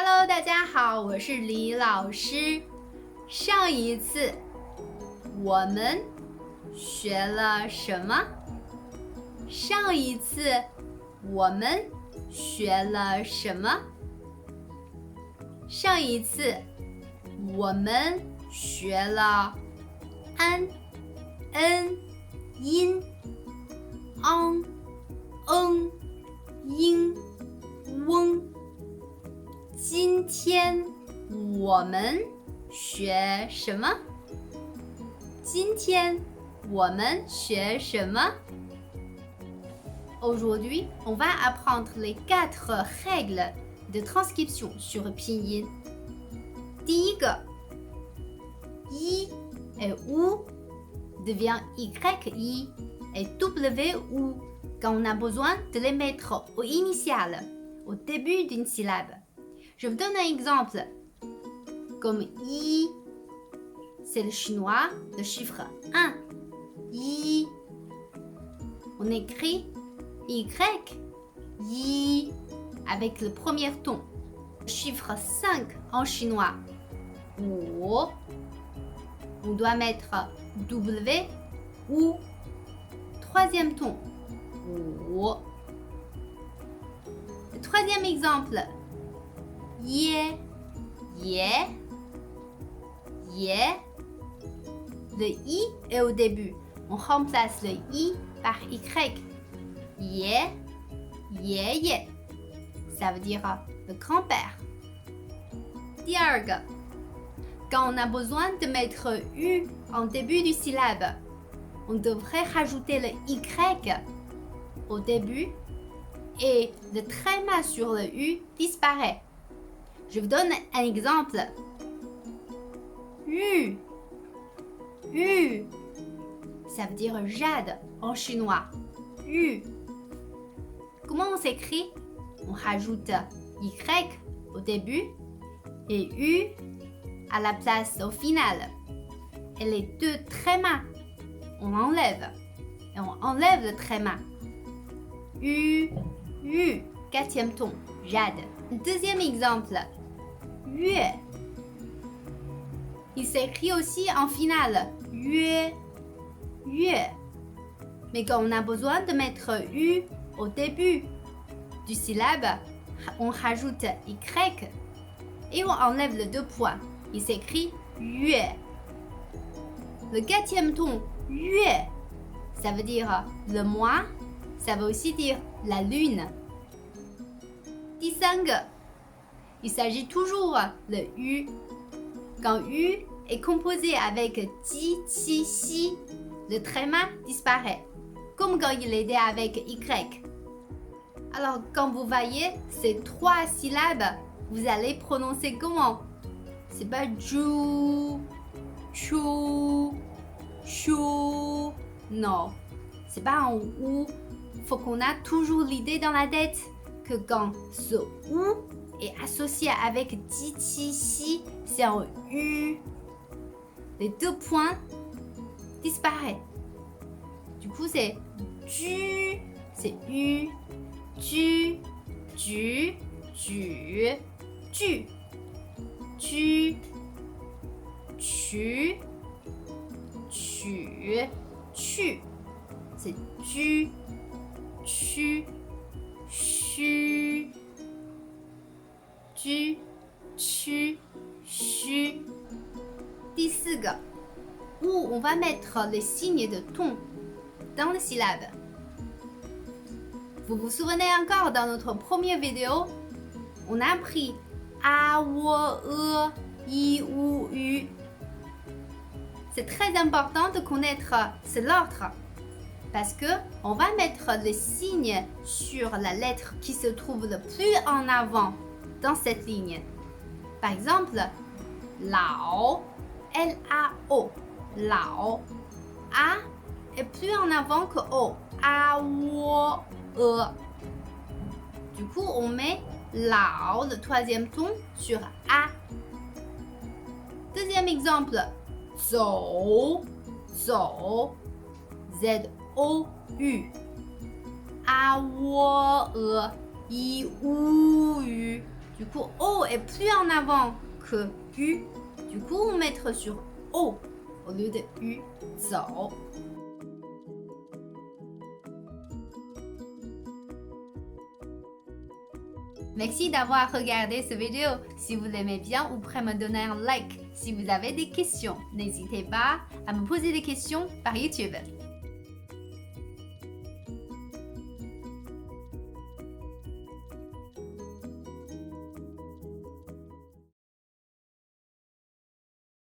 Hello，大家好，我是李老师。上一次我们学了什么？上一次我们学了什么？上一次我们学了安、恩、音、昂、嗯、英、翁。今天我们学什么？今天我们学什么？ Aujourd'hui, on va apprendre les 4 règles de transcription sur pinyin. 第一个 I et OU devient YI et WU quand on a besoin de les mettre au initial, au début d'une syllabe. Je vous donne un exemple. Comme I, c'est le chinois, le chiffre 1. I. On écrit Y, Y, avec le premier ton. Chiffre 5 en chinois. Wo. On doit mettre W, ou. Troisième ton. Wo. Le troisième exemple. Yeah, yeah, yeah. Le I est au début. On remplace le I par Y. Yeah, yeah, yeah. Ça veut dire le grand-père. 第二个 quand on a besoin de mettre U en début du syllabe, on devrait rajouter le Y au début et le tréma sur le U disparaît. Je vous donne un exemple. U. U. Ça veut dire jade en chinois. U. Comment on s'écrit? On rajoute Y au début et U à la place au final. Et les deux trémas, on enlève. Et on enlève le tréma. U. U. Quatrième ton, jade. Deuxième exemple. Yue. Il s'écrit aussi en finale. Yue. Yue. Mais quand on a besoin de mettre U au début du syllabe, on rajoute Y et on enlève le 2 points. Il s'écrit Yue. Le quatrième ton, Yue, ça veut dire le mois, ça veut aussi dire la lune. 第三个 il s'agit toujours le U. Quand U est composé avec Ji, Qi, Xi, le tréma disparaît, comme quand il était avec Y. Alors, quand vous voyez ces 3 syllabes, vous allez prononcer comment? C'est pas Ju, Chu, Chou. Non, c'est pas un OU. Faut qu'on a toujours l'idée dans la tête que quand ce OU est associé avec Ji, Qi, Xi, c'est un U. Les 2 points disparaissent. Du coup, c'est Ju, c'est U, Ju, Ju, Ju, Ju, Ju, Chu, Chu, Chu. C'est Ju, Chu, Chu, Ju, Chu, Chu. 第四个 où on va mettre les signes de ton dans les syllabes. Vous vous souvenez encore dans notre première vidéo, on a appris A, O, E, I, O, U. C'est très important de connaître l'ordre parce que on va mettre les signes sur la lettre qui se trouve le plus en avant dans cette ligne. Par exemple, Lao, L-A-O, Lao. A est plus en avant que O. A, O, E. Du coup, on met Lao, le troisième ton, sur A. Deuxième exemple, Zou, Zou, Z-O-U. A, O, E, I, U, U. Du coup, O est plus en avant que U. Du coup, on met sur O au lieu de U. 走. Merci d'avoir regardé cette vidéo. Si vous l'aimez bien, vous pouvez me donner un like. Si vous avez des questions, n'hésitez pas à me poser des questions par YouTube.